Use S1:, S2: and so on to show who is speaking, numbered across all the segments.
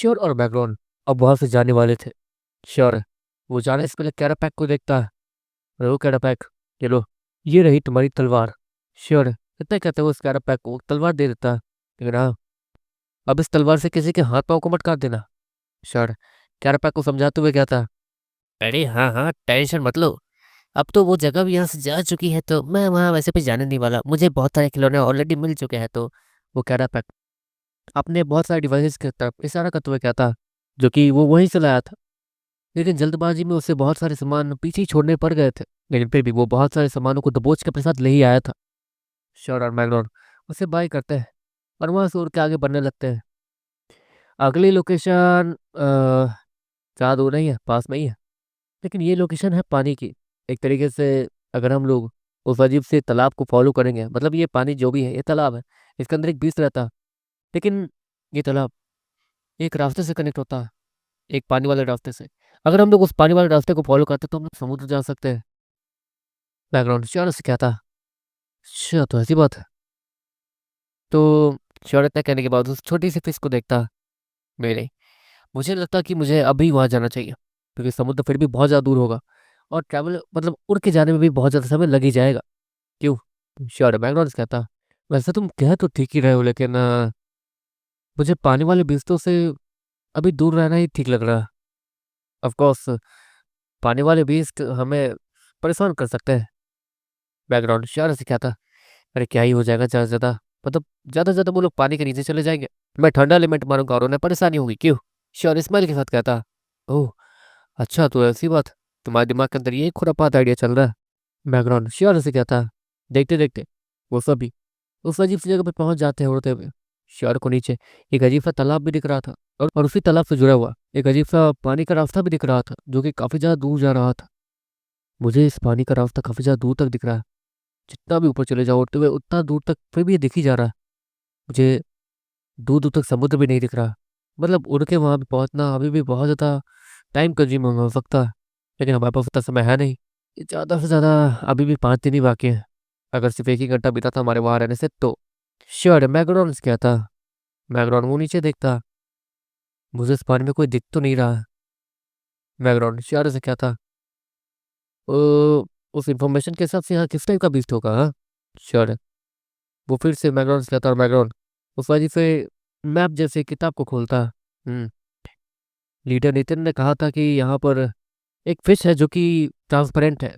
S1: Sure और background अब वहां से जाने वाले थे। श्योर वो जाने से पहले कैरापैक को देखता है। अरे वो कैरापैक, ये लो, ये रही तुम्हारी तलवार। श्योर इतना कहते हुए उस कैरापैक को तलवार दे देता है। लेकिन हाँ, अब इस तलवार से किसी के हाथ पाँव को मत काट देना। श्योर कैरापैक को समझाते हुए कहता,
S2: अरे हाँ हाँ, टेंशन मत लो। अब तो वो जगह भी यहाँ से जा चुकी है, तो मैं वहाँ वैसे भी जाने नहीं वाला। मुझे बहुत सारे खिलौने ऑलरेडी मिल चुके हैं। तो
S1: वो कैरापैक अपने बहुत सारे डिवाइसेस की तरफ इशारा करते हुए कहता, जो कि वो वहीं से लाया था। लेकिन जल्दबाजी में उसे बहुत सारे सामान पीछे ही छोड़ने पड़ गए थे। लेकिन फिर भी वो बहुत सारे सामानों को दबोच के अपने साथ ले ही आया था। श्योर और मैग्नोन उसे बाय करते हैं और वहां से उड़ के आगे बढ़ने लगते हैं। अगली लोकेशन ज़्यादा दूर नहीं है, पास में ही है। लेकिन ये लोकेशन है पानी की। एक तरीके से अगर हम लोग उस अजीब से तालाब को फॉलो करेंगे, मतलब ये पानी जो भी है, ये तालाब है, इसके अंदर एक बीच रहता है। लेकिन ये तालाब एक रास्ते से कनेक्ट होता है, एक पानी वाले रास्ते से। अगर हम लोग उस पानी वाले रास्ते को फॉलो करते तो हम लोग समुद्र जा सकते हैं। बैकग्राउंड श्योर से क्या था। अच्छा तो ऐसी बात है। तो श्योर इतना कहने के बाद उस छोटी सी फिश को देखता, मेरे मुझे लगता कि मुझे अभी वहां जाना चाहिए, क्योंकि समुद्र फिर भी बहुत ज़्यादा दूर होगा और ट्रैवल मतलब उड़ के जाने में भी बहुत ज़्यादा समय लग ही जाएगा। क्यों? श्योर मैकडॉनल्ड्स कहता, वैसे तुम कह तो ठीक ही रहे हो, लेकिन मुझे पानी वाले बिस्तरों से अभी दूर रहना ही ठीक लग रहा है। ऑफ कोर्स पानी वाले बीस्ट हमें परेशान कर सकते हैं। बैकग्राउंड श्योर से कहता, अरे क्या ही हो जाएगा ज़्यादा से ज़्यादा, मतलब ज़्यादा से ज़्यादा वो लोग पानी के नीचे चले जाएंगे, मैं ठंडा एलिमेंट मारूंगा और उन्हें परेशानी होगी। क्यों? श्योर स्माइल के साथ कहता, ओह अच्छा तो ऐसी बात, तुम्हारे दिमाग के अंदर ये खुरापात आइडिया चल रहा है। बैकग्राउंड श्योर से कहता, देखते देखते वो सभी उस अजीब सी जगह पे पहुंच जाते हैं उड़ते हुए। श्योर को नीचे एक अजीब सा तालाब भी दिख रहा था और उसी तालाब से जुड़ा हुआ एक अजीब सा पानी का रास्ता भी दिख रहा था, जो कि काफी ज्यादा दूर जा रहा था। मुझे इस पानी का रास्ता काफी ज्यादा दूर तक दिख रहा है। जितना भी ऊपर चले जाओ उड़ते हुए उतना दूर तक फिर भी ये दिख ही जा रहा है। मुझे दूर दूर तक समुद्र भी नहीं दिख रहा। मतलब उड़ के वहां भी पहुंचना अभी भी बहुत ज्यादा टाइम कंज्यूमिंग हो सकता है। लेकिन हमारे पास उतना समय है नहीं। ये ज़्यादा से ज़्यादा अभी भी 5 दिन ही बाकी है। अगर सिर्फ एक ही घंटा बीता था हमारे वहाँ रहने से तो। श्योर मैकडॉनल्ड्स क्या था। मैकडॉन वो नीचे देखता, मुझे इस पानी में कोई दिख तो नहीं रहा है। मैकडॉन श्योर से क्या था, उस इंफॉर्मेशन के हिसाब से यहाँ किस टाइप का बीस्ट होगा। हाँ श्योर। वो फिर से मैकडॉनल्ड्स कहता और मैकडॉन उस वजह से मैप जैसे किताब को खोलता। हम्म लीडर नितिन ने कहा था कि यहाँ पर एक फिश है जो कि ट्रांसपेरेंट है,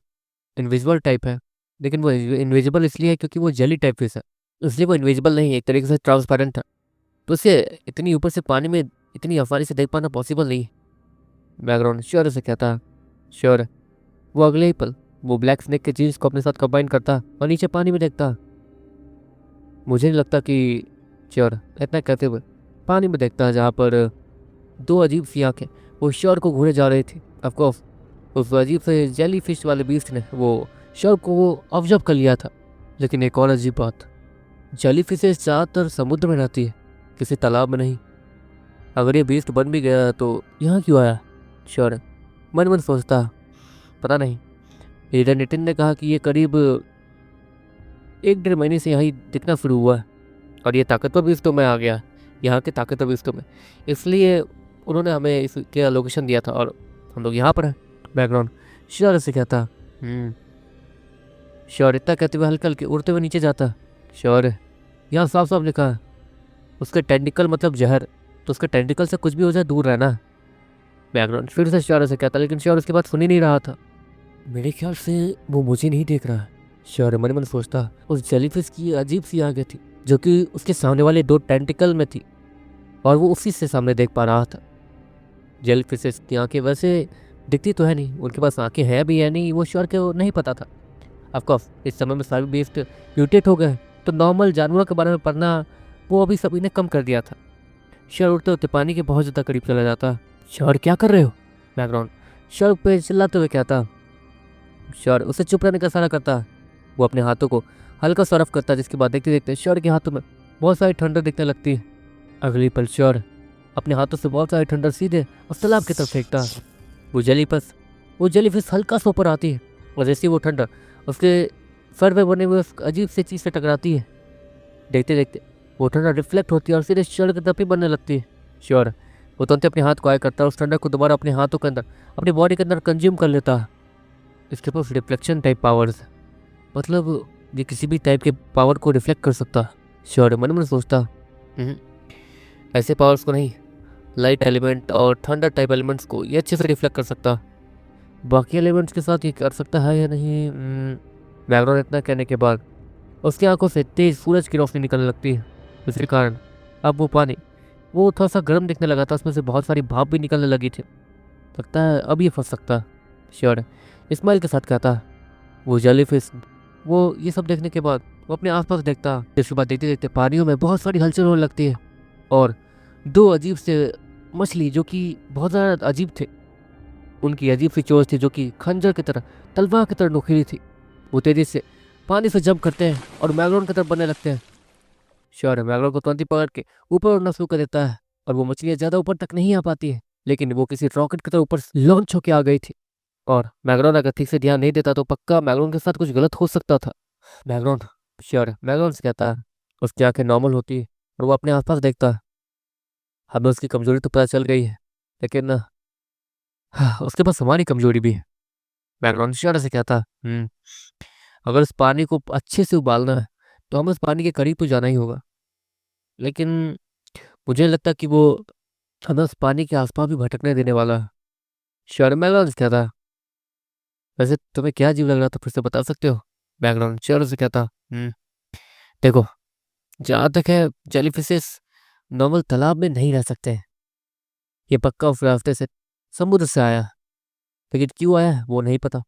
S1: इनविजिबल टाइप है। लेकिन वो इनविजिबल इसलिए है क्योंकि वो जेली टाइप फिश है, इसलिए वो इनविजिबल नहीं है, एक तरीके से ट्रांसपेरेंट है। तो इसे इतनी ऊपर से पानी में इतनी आसानी से देख पाना पॉसिबल नहीं है। बैकग्राउंड श्योर से कहता है। श्योर वो अगले ही पल वो ब्लैक स्नेक के जीन्स को अपने साथ कंबाइन करता और नीचे पानी में देखता। मुझे नहीं लगता कि श्योर इतना कहते हुए पानी में देखता है जहाँ पर दो अजीब सी आंखें वो श्योर को घूरे जा रही थी। ऑफकोर्स उस अजीब से जेली फिश वाले बीस्ट ने वो श्योर को ऑब्जर्व कर लिया था। लेकिन एक और अजीब बात, जेली फिशेज ज़्यादातर समुद्र में रहती है, किसी तालाब में नहीं। अगर ये बीस्ट बन भी गया तो यहाँ क्यों आया। श्योर मन मन सोचता, पता नहीं। लीडर नितिन ने कहा कि ये करीब 1 डेढ़ महीने से यहाँ दिखना शुरू हुआ है और ये ताकतवर बीस्तों में आ गया, यहाँ के ताकतवर बीस्तों में। इसलिए उन्होंने हमें इसके लोकेशन दिया था और हम लोग यहाँ पर हैं। बैकग्राउंड श्योर से कहता। श्योर इतना कहते हुए हल्का हल्के उड़ते हुए नीचे जाता। श्योर यहाँ साफ साफ लिखा है उसके टेंटिकल मतलब जहर, तो उसके टेंटिकल से कुछ भी हो जाए दूर रहना। बैकग्राउंड फिर से श्योर से कहता, लेकिन श्योर उसके बाद सुन ही नहीं रहा था। मेरे ख्याल से वो मुझे नहीं देख रहा है। श्योर मन मन सोचता, उस जेलीफिश की अजीब सी आंखें थी जो कि उसके सामने वाले 2 टेंटिकल में थी और वो उसी से सामने देख पा रहा था। जेलीफिश की आंखें वैसे दिखती तो है नहीं, उनके पास आंखें हैं भी है नहीं, वो श्योर को नहीं पता था। ऑफकोर्स इस समय में सारे बीस्ट म्यूटेट हो गए, तो नॉर्मल जानवरों के बारे में पढ़ना वो अभी सभी ने कम कर दिया था। श्योर उड़ते उड़ते पानी के बहुत ज़्यादा करीब चला जाता। श्योर क्या कर रहे हो। बैकग्राउंड श्योर पे चिल्लाते हुए कहता। श्योर उसे चुप रहने का इशारा करता। वो अपने हाथों को हल्का सा रफ करता, जिसके बाद देखते देखते श्योर के हाथों में बहुत सारी ठंडर दिखने लगती है। अगली पल श्योर अपने हाथों से बहुत सारी ठंडर सीधे उस तालाब की तरफ फेंकता। वो जेलीफिश हल्का सा ऊपर आती है और जैसे वो ठंडर उसके सर पे बने हुए उस अजीब सी चीज़ से टकराती है, देखते देखते वो ठंडर रिफ्लेक्ट होती है और सीधे श्योर की तरफ ही बनने लगती है। श्योर वो तुरंत अपने हाथ को आया करता है, उस ठंडक को दोबारा अपने हाथों के अंदर, अपनी बॉडी के अंदर कंज्यूम कर लेता है। इसके पास रिफ्लेक्शन टाइप पावर्स है, मतलब ये किसी भी टाइप के पावर को रिफ्लेक्ट कर सकता है। श्योर, मन में सोचता, "हम्म, ऐसे पावर्स को नहीं, लाइट एलिमेंट और थंडर टाइप एलिमेंट्स को ये अच्छे से रिफ्लेक्ट कर सकता। बाकी एलिमेंट्स के साथ ये कर सकता है या नहीं?" मैग्रो ने इतना कहने के बाद उसकी आंखों से तेज सूरज की रोशनी निकलने लगती है, जिसके कारण अब वो पानी वो थोड़ा सा गर्म दिखने लगा था, उसमें से बहुत सारी भाप भी निकलने लगी थी। लगता है अब ये फंस सकता है। श्योर, इस्माइल के साथ कहता। वो जेलीफिश, वो ये सब देखने के बाद वो अपने आसपास देखता, जिसके बाद देखते देखते पानियों में बहुत सारी हलचल होने लगती है और दो अजीब से मछली जो कि बहुत ज़्यादा अजीब थे, उनकी अजीब सी चोंच थी जो कि खंजर की तरह, तलवार की तरह नुकीली थी। वो तेजी से पानी से जंप करते हैं और मैग्रोन की तरफ बनने लगते हैं। श्योर, मैग्रोन को तुरंत ही पकड़ के ऊपर उड़ना शुरू कर देता है और वो मछलियाँ ज़्यादा ऊपर तक नहीं आ पाती है, लेकिन वो किसी रॉकेट की तरह ऊपर लॉन्च होकर आ गई थी। और मैग्रोन अगर ठीक से ध्यान नहीं देता तो पक्का मैग्रोन के साथ कुछ गलत हो सकता था। मैग्रोन, श्योर, मैग्रोन से कहता है। उसकी आंखें नॉर्मल होती है और वो अपने आसपास देखता है। हमें उसकी कमजोरी तो पता चल गई है, लेकिन उसके पास हमारी कमजोरी भी है। मैग्रोन श्योर से कहता, अगर उस पानी को अच्छे से उबालना है तो हमें उस पानी के करीब तो जाना ही होगा, लेकिन मुझे नहीं लगता कि वो हमें उस पानी के आसपास भी भटकने देने वाला है। श्योर, मैग्रोन से कहता। वैसे तुम्हें क्या अजीब लग रहा था, फिर से बता सकते हो? बैकग्राउंड श्योर से कहता, देखो, जहाँ तक है जेलीफिशेस नॉर्मल तालाब में नहीं रह सकते। ये पक्का उस रास्ते से समुद्र से आया, लेकिन क्यों आया है वो नहीं पता।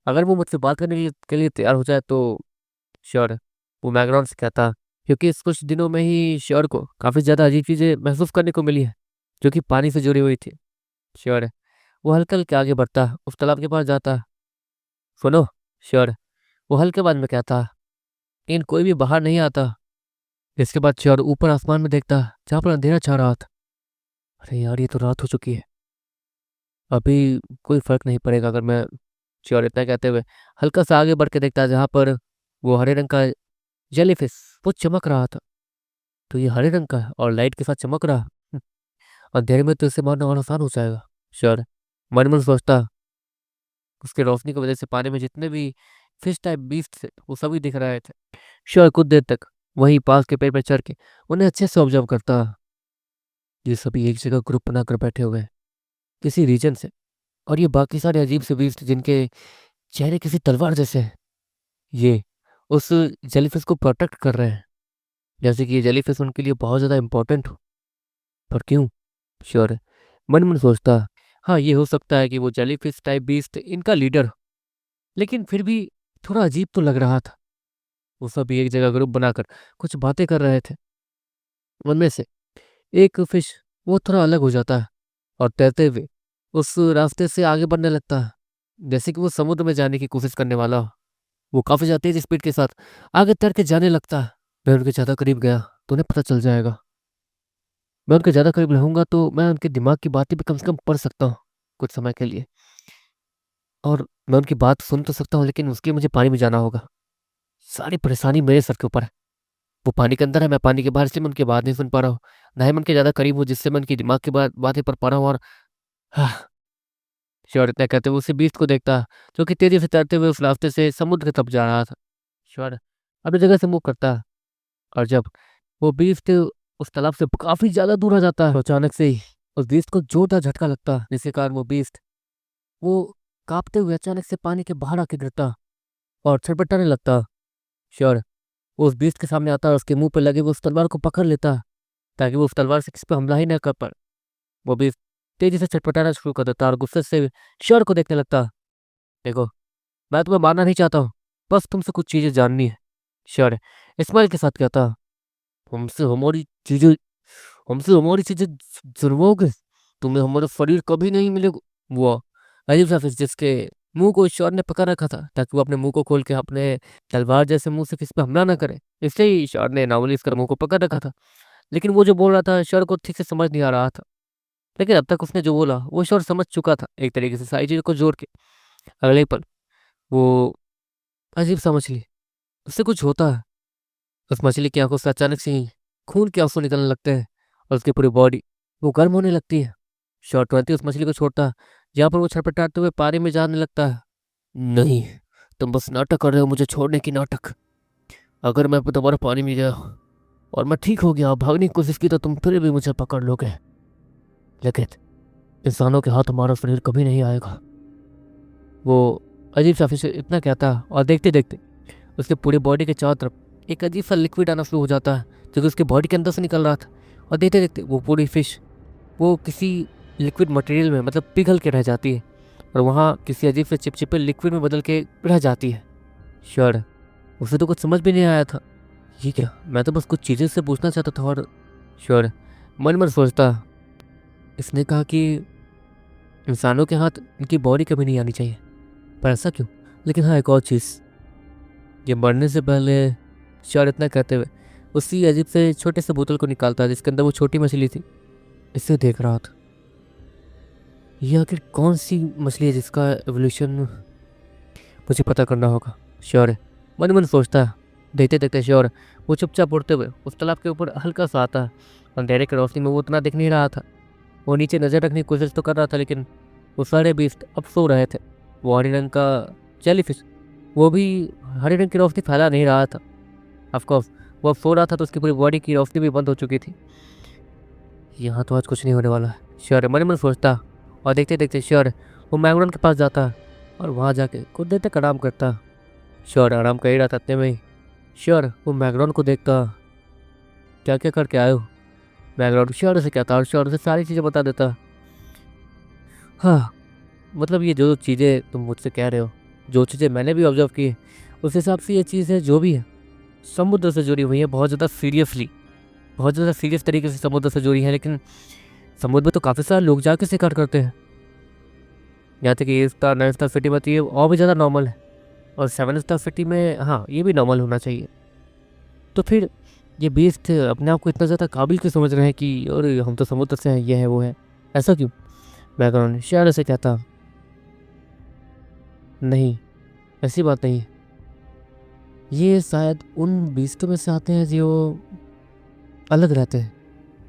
S1: अगर वो मुझसे बात करने के लिए तैयार हो जाए तो श्योर, वो बैकग्राउंड से कहता, क्योंकि इस कुछ दिनों में ही श्योर को काफ़ी ज़्यादा अजीब चीज़ें महसूस करने को मिली है जो कि पानी से जुड़ी हुई थी। श्योर, वो हल्का हल्का आगे बढ़ता, उस तालाब के पास जाता। सुनो, श्योर, वो हल्के बाद में कहता, लेकिन कोई भी बाहर नहीं आता। इसके बाद श्योर ऊपर आसमान में देखता जहाँ पर अंधेरा छा रहा था। अरे यार, ये तो रात हो चुकी है, अभी कोई फर्क नहीं पड़ेगा अगर मैं। श्योर इतना कहते हुए हल्का सा आगे बढ़ के देखता जहाँ पर वो हरे रंग का जेलीफिश वो चमक रहा था। तो ये हरे रंग का है और लाइट के साथ चमक रहा। अंधेरे में तो इसे मारना और आसान हो जाएगा। श्योर मन मन सोचता, उसके रोशनी की वजह से पानी में जितने भी फिश टाइप बीस्ट थे वो सभी दिख रहे थे। श्योर कुछ देर तक वहीं पास के पेड़ पर चढ़ के उन्हें अच्छे से ऑब्जर्व करता। ये सभी एक जगह ग्रुप बनाकर बैठे हुए हैं किसी रीजन से, और ये बाकी सारे अजीब से बीस्ट जिनके चेहरे किसी तलवार जैसे हैं, ये उस जेलीफिश को प्रोटेक्ट कर रहे हैं, जैसे कि ये जेलीफिश उनके लिए बहुत ज़्यादा इंपॉर्टेंट हो। पर क्यों? श्योर मन मन सोचता, हाँ ये हो सकता है कि वो जेलीफिश टाइप बीस्ट इनका लीडर हो, लेकिन फिर भी थोड़ा अजीब तो लग रहा था। वो सब एक जगह ग्रुप बनाकर कुछ बातें कर रहे थे। उनमें से एक फिश वो थोड़ा अलग हो जाता है और तैरते हुए उस रास्ते से आगे बढ़ने लगता है, जैसे कि वो समुद्र में जाने की कोशिश करने वाला हो। वो काफ़ी ज़्यादा तेज स्पीड के साथ आगे तैर के जाने लगता है। मैं उनके ज़्यादा करीब गया तो उन्हें पता चल जाएगा। मैं उनके ज़्यादा करीब रहूँगा तो मैं उनके दिमाग की बातें भी कम से कम पढ़ सकता हूँ कुछ समय के लिए, और मैं उनकी बात सुन तो सकता हूँ, लेकिन उसके लिए मुझे पानी में जाना होगा। सारी परेशानी मेरे सर के ऊपर है। वो पानी के अंदर है, मैं पानी के बाहर, इसलिए मैं उनकी बात नहीं सुन पा रहा हूँ। ना ही मैं उनके ज़्यादा करीब हूँ जिससे मैं उनकी दिमाग की बातें पढ़ पा रहा हूँ। और श्योर इतना कहते हुए उसी बीस्ट को देखता जो कि तेजी से तैरते हुए उस रास्ते से समुद्र की तरफ जा रहा था। श्योर अपनी जगह से मूव करता, और जब वो बीस्ट उस तालाब से काफी ज्यादा दूर आ जाता है तो अचानक से ही उस बीस्ट को जोरदार झटका लगता, जिसके कारण वो बीस्ट वो कांपते हुए अचानक से पानी के बाहर आके गिरता और छटपटाने लगता। श्योर वो उस बीस्ट के सामने आता और उसके मुंह पे लगे वो उस तलवार को पकड़ लेता ताकि वो उस तलवार से किसी पे हमला ही ना कर पाए। वो बीस्ट तेजी से छटपटाना शुरू कर देता और गुस्से से श्योर को देखने लगता। देखो, मैं तुम्हें मारना नहीं चाहता हूँ, बस तुमसे कुछ चीजें जाननी है। श्योर इस्माइल के साथ कहता, हमसे हमारी चीजें हमसे हमारी चीजें जुर्मोगे, तुम्हें हमारा शरीर कभी नहीं मिलेगा। वो अजीब सा फिश जिसके मुंह को ईश्वर ने पकड़ रखा था ताकि वो अपने मुंह को खोल के अपने तलवार जैसे मुंह से किसी पे हमला ना करे, इसलिए ही ईश्वर ने नॉर्मली इसका मुंह को पकड़ रखा था। लेकिन वो जो बोल रहा था ईश्वर को ठीक से समझ नहीं आ रहा था, लेकिन अब तक उसने जो बोला वो ईश्वर समझ चुका था एक तरीके से सारी चीज़ों को जोड़ के। अगले पल वो अजीब सा मछली, उससे कुछ होता है। उस मछली की आंखों से अचानक से ही खून के आंसू निकलने लगते हैं और उसकी पूरी बॉडी वो गर्म होने लगती है। श्योर तुरंत ही उस मछली को छोड़ता है, जहाँ पर वो छटपटाते हुए पानी में जाने लगता है। नहीं, तुम बस नाटक कर रहे हो, मुझे छोड़ने की नाटक। अगर मैं दोबारा पानी में गया और मैं ठीक हो गया, भागने की कोशिश की, तो तुम फिर भी मुझे पकड़ लोगे। लेकिन इंसानों के हाथ हमारा शरीर कभी नहीं आएगा। वो अजीब सा फिर इतना कहता, और देखते देखते उसके पूरी बॉडी के चारों तरफ एक अजीब सा लिक्विड आना शुरू हो जाता है, जो कि उसके बॉडी के अंदर से निकल रहा था। और देखते देखते वो पूरी फिश वो किसी लिक्विड मटेरियल में, मतलब पिघल के रह जाती है, और वहाँ किसी अजीब से चिपचिपे लिक्विड में बदल के रह जाती है। श्योर उसे तो कुछ समझ भी नहीं आया था, ये क्या, मैं तो बस कुछ चीज़ें से पूछना चाहता था। और श्योर मन मन सोचता, इसने कहा कि इंसानों के हाथ इनकी बॉडी कभी नहीं आनी चाहिए, पर ऐसा क्यों। लेकिन हाँ, एक और चीज़, ये मरने से पहले श्योर इतना कहते हुए उसी अजीब से छोटे से बोतल को निकालता जिसके अंदर वो छोटी मछली थी। इसे देख रहा था, ये आखिर कौन सी मछली है जिसका एवोल्यूशन मुझे पता करना होगा। श्योर है मन मन सोचता है। देखते देखते श्योर वो चुपचाप उड़ते हुए उस तालाब के ऊपर हल्का सा आता है। अंधेरे की रोशनी में वो उतना दिख नहीं रहा था। वो नीचे नज़र रखने की कोशिश तो कर रहा था, लेकिन वो सारे बीस्ट अब सो रहे थे। वो हरे रंग का जेलीफिश, वो भी हरे रंग की रोशनी फैला नहीं रहा था। ऑफकोर्स वो अब सो रहा था, तो उसकी पूरी बॉडी की रोशनी भी बंद हो चुकी थी। यहाँ तो आज कुछ नहीं होने वाला है, श्योर मन मन सोचता। और देखते देखते श्योर वो मैग्रोन के पास जाता और वहाँ जाके कुछ देर तक आराम करता। श्योर आराम कर ही रहा था, इतने में ही श्योर वो मैग्रोन को देखता। क्या क्या करके आए हो। मैग्रोन श्योर से कहता और श्योर से सारी चीज़ें बता देता। हाँ, मतलब ये जो चीज़ें तुम मुझसे कह रहे हो, जो चीज़ें मैंने भी ऑब्जर्व की, उस हिसाब से ये चीज़ है जो भी है समुद्र से जुड़ी हुई है, बहुत ज़्यादा सीरियसली, बहुत ज़्यादा सीरियस तरीके से समुद्र से जुड़ी है। लेकिन समुद्र में तो काफ़ी सारे लोग जाके शिकार करते हैं। यहाँ तक कि 8 स्टार 9 स्टार सिटी में तो ये और भी ज़्यादा नॉर्मल है, और 7 स्टार सिटी में हाँ ये भी नॉर्मल होना चाहिए। तो फिर ये बीस्ट अपने आप को इतना ज़्यादा काबिल क्यों समझ रहे हैं कि और हम तो समुद्र से हैं, ये है वो है, ऐसा क्यों। बैकग्राउंड शायद से कहता, नहीं ऐसी बात नहीं है, ये शायद उन बीस्टों में से आते हैं जो अलग रहते हैं।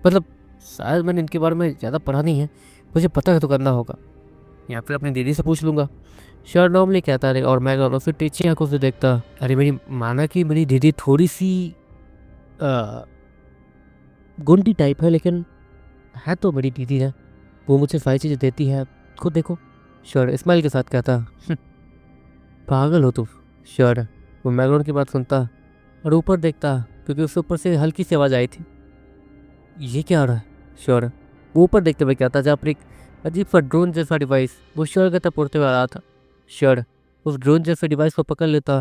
S1: मतलब शायद मैंने इनके बारे में ज़्यादा पढ़ा नहीं है, मुझे पता है तो करना होगा, या फिर अपनी दीदी से पूछ लूँगा। श्योर नॉर्मली कहता रहे, और मैं और फिर टीची आंखों से देखता। अरे मेरी माना कि मेरी दीदी थोड़ी सी गुंडी टाइप है, लेकिन है तो मेरी दीदी है, वो मुझे सारी चीज़ें देती है, खुद देखो। श्योर स्माइल के साथ कहता, पागल हो तुम। श्योर वो मैग्रोन की बात सुनता और ऊपर देखता, क्योंकि उसके ऊपर से हल्की सी आवाज़ आई थी। ये क्या आ रहा है। श्योर वो ऊपर देखते हुए कहता, जहाँ पर एक अजीब सा ड्रोन जैसा डिवाइस वो श्योर की तरफ उड़ते हुए आ रहा था। श्योर उस ड्रोन जैसे डिवाइस को पकड़ लेता।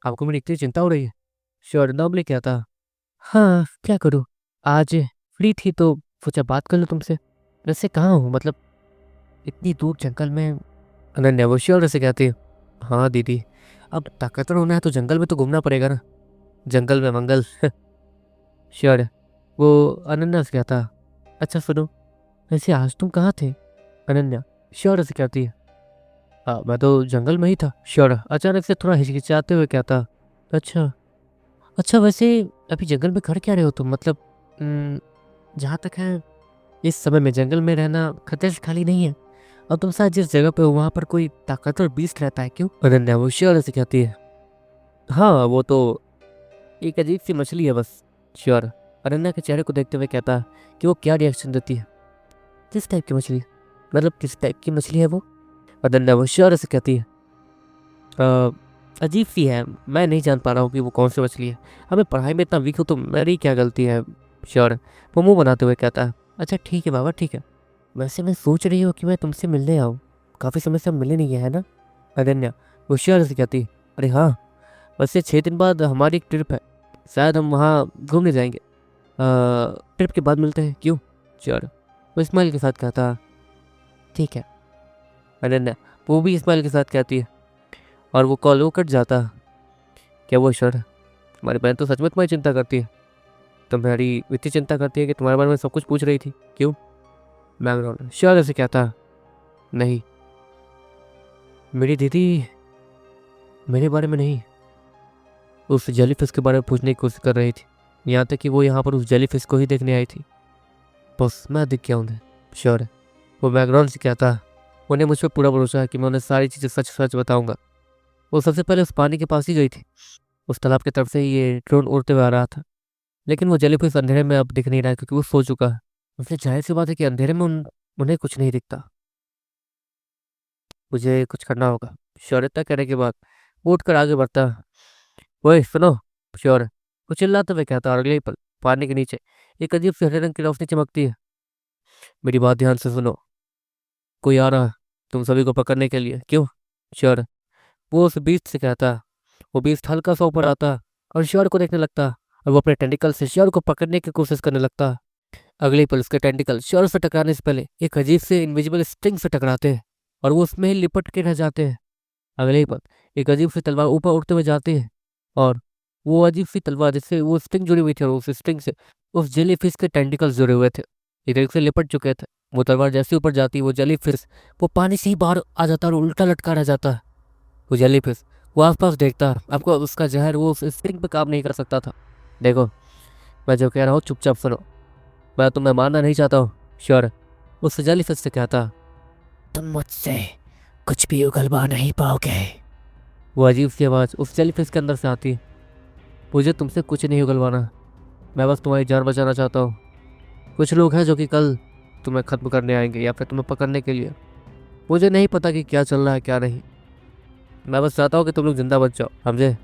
S1: आपको मेरी इतनी चिंता हो रही है। श्योर नॉर्मली कहता, हाँ क्या करूँ, आज फ्री थी तो सोचा बात कर लो तुमसे। वैसे कहाँ हूँ, मतलब इतनी दूर जंगल में। अनन्या वो श्योर से कहती है, हाँ दीदी, अब ताकतवर होना है तो जंगल में तो घूमना पड़ेगा ना, जंगल में मंगल। श्योर वो अनन्या से कहता, अच्छा सुनो, वैसे आज तुम कहाँ थे। अनन्या श्योर से कहती है, हाँ मैं तो जंगल में ही था। श्योर अचानक से थोड़ा हिचकिचाते हुए कहता, अच्छा अच्छा, वैसे अभी जंगल में कर क्या रहे हो तुम, मतलब जहाँ तक है इस समय में जंगल में रहना खतरे से खाली नहीं है, और तुम शायद जिस जगह पे हो वहाँ पर कोई ताकतवर बीस्ट रहता है, क्यों। अनन्या वो श्योर से कहती है, हाँ वो तो एक अजीब सी मछली है बस। श्योर अनन्या के चेहरे को देखते हुए कहता कि वो क्या रिएक्शन देती है। किस टाइप की मछली, मतलब किस टाइप की मछली है वो। अनन्या वो श्योर से कहती है, अजीब सी है, मैं नहीं जान पा रहा हूँ कि वो कौन सी मछली है, हमें पढ़ाई में इतना वीक हो तो मेरी क्या गलती है। श्योर वो मुँह बनाते हुए कहता है, अच्छा ठीक है बाबा ठीक है, वैसे मैं सोच रही हूँ कि मैं तुमसे मिलने आऊँ, काफ़ी समय से हम मिले नहीं है ना। अनन्या वो श्योर से कहती, अरे हाँ वैसे 6 दिन बाद हमारी एक ट्रिप है, शायद हम वहाँ घूमने जाएंगे, ट्रिप के बाद मिलते हैं, क्यों। श्योर वो स्माइल के साथ कहता, ठीक है। अनन्या वो भी स्माइल के साथ कहती है, और वो कॉल वो कट जाता। क्या वो श्योर तुम्हारी बहन तो सच में तुम्हारी चिंता करती है, तुम्हारी इतनी चिंता करती है कि तुम्हारे बारे में सब कुछ पूछ रही थी, क्यों। बैकग्राउंड श्योर ऐसे कहता, नहीं मेरी दीदी मेरे बारे में नहीं, उस जेलीफिश के बारे में पूछने की कोशिश कर रही थी, यहाँ तक कि वो यहाँ पर उस जेलीफिश को ही देखने आई थी। बस मैं दिख गया उन्हें, श्योर है। वो मैकडॉनल्ड से कहता, उन्हें मुझ पर पूरा भरोसा है कि मैं उन्हें सारी चीज़ें सच सच बताऊंगा। वो सबसे पहले उस पानी के पास ही गई थी। उस तालाब की तरफ से ही ये ड्रोन उड़ते हुए आ रहा था, लेकिन वो जेलीफिश अंधेरे में अब दिख नहीं रहा है क्योंकि वो सो चुका है। उससे जाहिर सी बात है कि अंधेरे में उन्हें कुछ नहीं दिखता। मुझे कुछ करना होगा, श्योर। इतना कहने के बाद वो उठकर आगे बढ़ता। ओए सुनो, श्योर। वो चिल्लाते हुए कहता, और अगले ही पल पानी के नीचे एक अजीब सी हरे रंग की रोशनी चमकती है। मेरी बात ध्यान से सुनो, कोई आ रहा है तुम सभी को पकड़ने के लिए। क्यों? श्योर। वो उस बीस्ट से कहता। वो बीस्ट हल्का सा ऊपर आता और श्योर को देखने लगता, और वो अपने टेंटिकल से श्योर को पकड़ने की कोशिश करने लगता। अगले ही पल उसके टेंटिकल श्योर से टकराने से पहले एक अजीब से इनविजिबल स्ट्रिंग से टकराते हैं और वो उसमें ही लिपट के रह जाते हैं। अगले ही पल एक अजीब सी तलवार ऊपर उड़ते हुए जाती है, और वो अजीब सी तलवार जिससे वो स्ट्रिंग जुड़ी हुई थी और उस स्ट्रिंग से उस जेली फिश के टेंटिकल्स जुड़े हुए थे, एक एक से लिपट चुके थे। वो तलवार जैसे ऊपर जाती, वो जेली फिश वो पानी से ही बाहर आ जाता और उल्टा लटका रह जाता। वो जेली फिश वो आसपास देखता, आपको उसका जहर वो उस स्ट्रिंग पे काम नहीं कर सकता था। देखो, मैं जो कह रहा हूँ चुपचाप सुनो, मैं तुम्हें मारना नहीं चाहता हूँ, श्योर। उस जेली फिश से कहता।
S2: तुम मुझसे कुछ भी उगलवा नहीं पाओगे।
S1: वो अजीब सी आवाज़ उस जेली फिश के अंदर से आती। मुझे तुमसे कुछ नहीं उगलवाना, मैं बस तुम्हारी जान बचाना चाहता हूँ। कुछ लोग हैं जो कि कल तुम्हें ख़त्म करने आएंगे या फिर तुम्हें पकड़ने के लिए। मुझे नहीं पता कि क्या चल रहा है क्या नहीं, मैं बस चाहता हूँ कि तुम लोग जिंदा बच जाओ, समझे?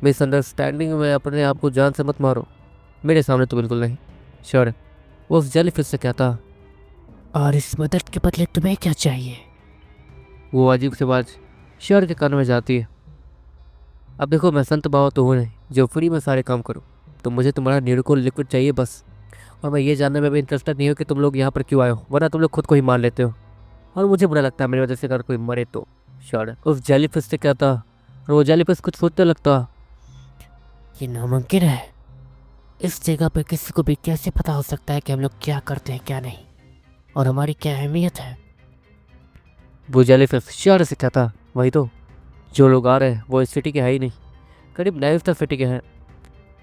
S1: मिसअंडरस्टैंडिंग में अपने आप को जान से मत मारो, मेरे सामने तो बिल्कुल नहीं, श्योर। वो उस जेलीफिश से कहता।
S2: और इस मदद के बदले तुम्हें क्या चाहिए?
S1: वो अजीब सी आवाज़ श्योर के कान में जाती है। अब देखो, मैं संत बाबा तो हूँ नहीं जो फ्री में सारे काम करूँ, तो मुझे तुम्हारा न्यूरोकोल लिक्विड चाहिए बस। और मैं ये जानने में भी इंटरेस्टेड नहीं हूँ कि तुम लोग यहाँ पर क्यों आए हो, वरना तुम लोग खुद को ही मार लेते हो, और मुझे बुरा लगता है मेरी वजह से अगर कोई मरे तो, श्योर। उस जेलीफिश से कहता, और वो जेलीफिश कुछ सोचने लगता।
S2: ये नामुमकिन है। इस जगह पे किसी को भी कैसे पता हो सकता है कि हम लोग क्या करते हैं क्या नहीं, और हमारी क्या अहमियत है?
S1: वो जेलीफिश श्योर से कहता, वही तो, जो लोग आ रहे हैं वो इस सिटी के है ही नहीं, करीब नाइफ्ता सिटी के हैं,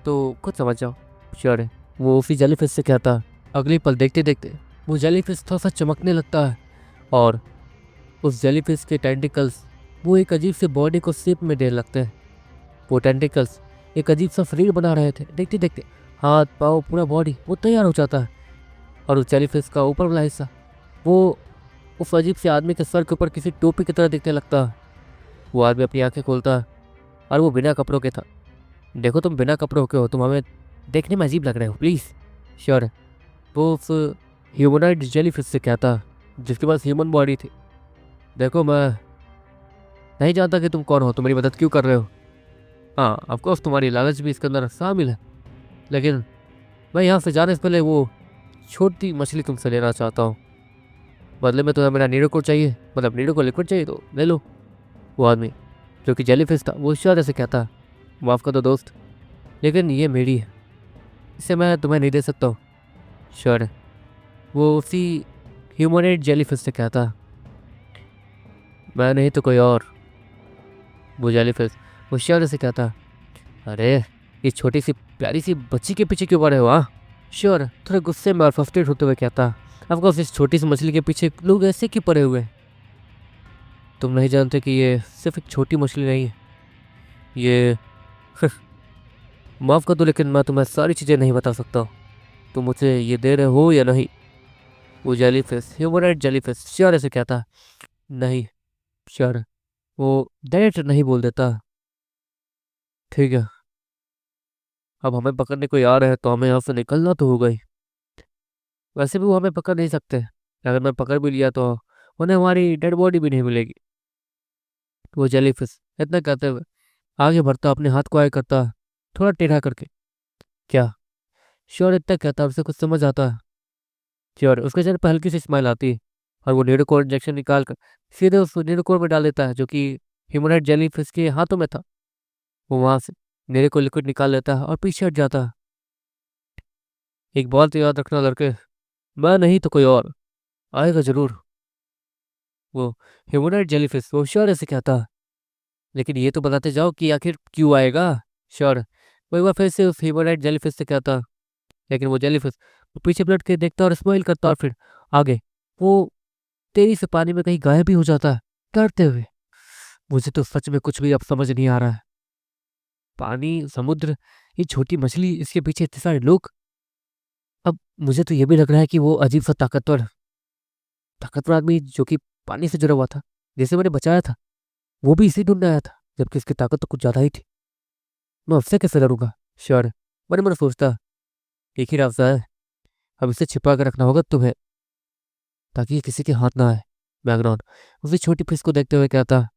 S1: तो खुद समझ जाओ, श्योर है। वो उसी जेलीफिश से कहता। अगले पल देखते देखते वो जेलीफिश थोड़ा सा चमकने लगता है, और उस जेलीफिश के टेंटिकल्स वो एक अजीब से बॉडी को शेप में देने लगते हैं। वो टेंटिकल्स एक अजीब सा शरीर बना रहे थे। देखते देखते हाथ पाँव पूरा बॉडी वो तैयार हो जाता है, और उस जेलीफिश का ऊपर वाला हिस्सा वो उस अजीब से आदमी के सर के ऊपर किसी टोपी की तरह दिखने लगता है। वो आदमी अपनी आंखें खोलता है, और वो बिना कपड़ों के था। देखो, तुम बिना कपड़ों के हो, तुम हमें देखने में अजीब लग रहे हो, प्लीज़, श्योर है। वो उस ह्यूमनॉइड जेलीफिश से कहता, जिसके पास ह्यूमन बॉडी थी। देखो, मैं नहीं जानता कि तुम कौन हो, तुम मेरी मदद क्यों कर रहे हो। हाँ, ऑफकोर्स तुम्हारी लालच भी इसके अंदर शामिल है, लेकिन मैं यहाँ से जाने से पहले वो छोटी मछली तुमसे लेना चाहता हूँ। बदले में तुम्हें मेरा नीडोकोड चाहिए, मतलब नीडोकोड लिक्विड चाहिए तो ले लो। वो आदमी जो कि जेलीफिश था वो इशारे से कहता, माफ़ कर दो दोस्त, लेकिन ये मेरी है, इसे मैं तुम्हें नहीं दे सकता हूँ, श्योर है। वो उसी ह्यूमनॉइड जेलीफिश से कहता, मैं नहीं तो कोई और। वो जेलीफिश वो श्योर से कहता, अरे इस छोटी सी प्यारी सी बच्ची के पीछे क्यों पड़े हो? हाँ, श्योर थोड़े गुस्से में और फ्रस्ट्रेट होते हुए कहता, ऑफकोर्स इस छोटी सी मछली के पीछे लोग ऐसे क्यों पड़े हुए हैं? तुम नहीं जानते कि ये सिर्फ एक छोटी मछली नहीं है, ये माफ़ कर दो, लेकिन मैं तुम्हें सारी चीज़ें नहीं बता सकता। तुम मुझे ये दे रहे हो या नहीं? वो जेलीफिश ह्यूमनॉइड जेलीफिश श्योर से कहता, नहीं, श्योर। वो डायरेक्ट नहीं बोल देता। ठीक है, अब हमें पकड़ने कोई आ रहा है तो हमें यहाँ से निकलना तो होगा ही। वैसे भी वो हमें पकड़ नहीं सकते, अगर मैं पकड़ भी लिया तो उन्हें हमारी डेड बॉडी भी नहीं मिलेगी। वो जेलीफिश इतना कहते हुए आगे बढ़ता, अपने हाथ को आगे करता, थोड़ा टेढ़ा करके। क्या? श्योर इतना कहता, उसे कुछ समझ आता है। श्योर उसके चेहरे पर हल्की सी स्माइल आती है, और वो नीडोकोर इंजेक्शन निकाल कर सीधे उस नीडोकोर में डाल देता है जो कि ह्यूमनॉइड जेलीफिश के हाथों में था। वो वहां से नीडोकोर लिक्विड निकाल लेता है और पीछे हट जाता है। एक बात तो याद रखना लड़के, मैं नहीं तो कोई और आएगा जरूर। वो ह्यूमनॉइड जेलीफिश वो श्योर ऐसे कहता, लेकिन ये तो बताते जाओ कि आखिर क्यों आएगा, श्योर। वो एक बार फिर से उस ह्यूमनॉइड जेलीफिश से कहता, लेकिन वो जेलीफिश वो पीछे पलट के देखता और स्माइल करता और फिर आगे वो तेजी से पानी में कहीं गायब भी हो जाता है तैरते हुए। मुझे तो सच में कुछ भी अब समझ नहीं आ रहा है। पानी, समुद्र, ये छोटी मछली, इसके पीछे इतने सारे लोग। अब मुझे तो ये भी लग रहा है कि वो अजीब सा ताकतवर आदमी जो कि पानी से जुड़ा हुआ था, जिसे मैंने बचाया था, वो भी इसी ढूंढने आया था, जबकि इसकी ताकत तो कुछ ज्यादा ही थी। मैं उससे कैसे डरूंगा? श्योर, मैंने मैंने सोचता एक ही रास्ता है, अब इसे छिपा कर रखना होगा तुम्हें, ताकि ये किसी के हाथ ना आए। बैकग्राउंड उसी छोटी फिश को देखते हुए कहता,